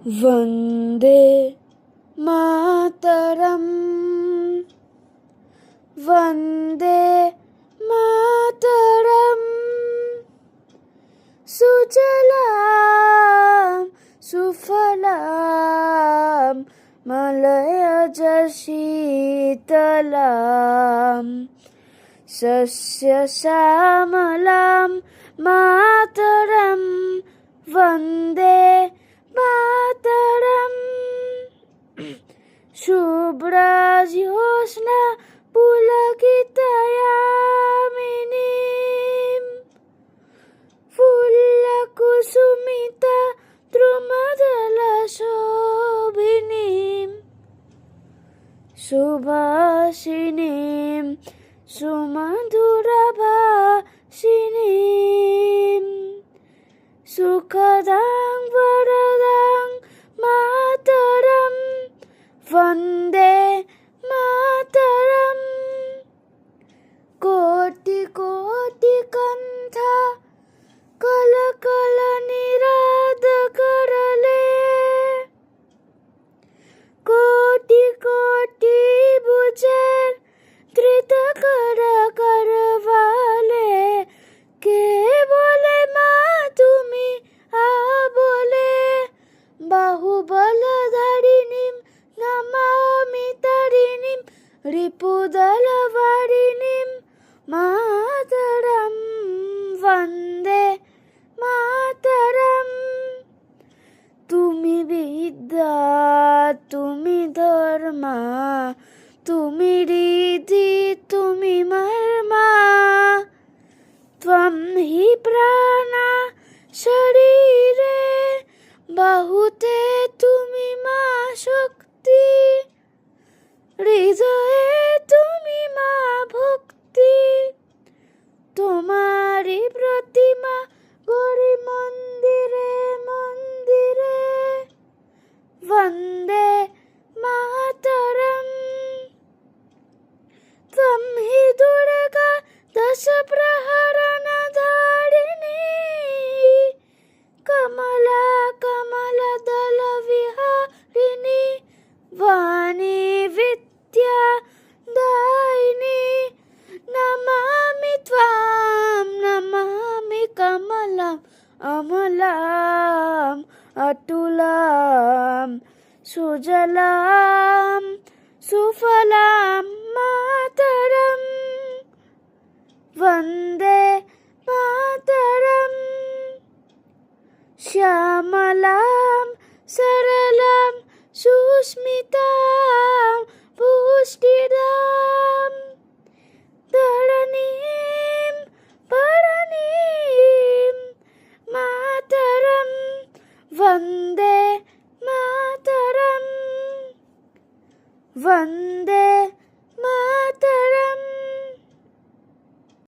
वन्दे मातरम् वन्दे मातरम् सुजलां सुफलां मलयज शीतलां सस्यश्यामलां मातरं वन्दे मातरम् शुभ्रज्योत्स्ना पुलकितयामिनीं फुल्लकुसुमिता द्रुमदलशोभिनीं सुभाषिणीं सुमधुरभाषिणीं सुखदां वरदां मातरं वन्दे मातरम् कोटि कोटि कण्ठा कलकल निराद करले कोटि कोटि भुजेर धृत कर करवाले কে বলে মা তুমি বলে বাহুবলধারিণীম নমামি তারিণীম রিপুদলভারিণীম মাতরম বন্দে মাতরম তুমি বিদ্যা তুমি ধর্মা তুমি ঋদ্ধি তুমি মর্মা त्वं हि प्राणा शरीरे बाहुते তুমি মা শক্তি হৃদয়ে তুমি মা ভক্তি তোমারি প্রতিমা গড়ি মন্দিরে মন্দিরে वन्दे मातरम् त्वं हि दुर्गा दशप्रहरणधारिणी कमला कमलदलविहारिणी वाणी विद्या दायिनी नमामि त्वां नमामि कमलाम् अमलाम् अतुलां सुजलां सुफलां मातरम् वन्दे मातरम् श्यामलां सरलां सुस्मितां पुष्टिदां धरणीं भरणीं मातरं वन्दे मातरम् वन्दे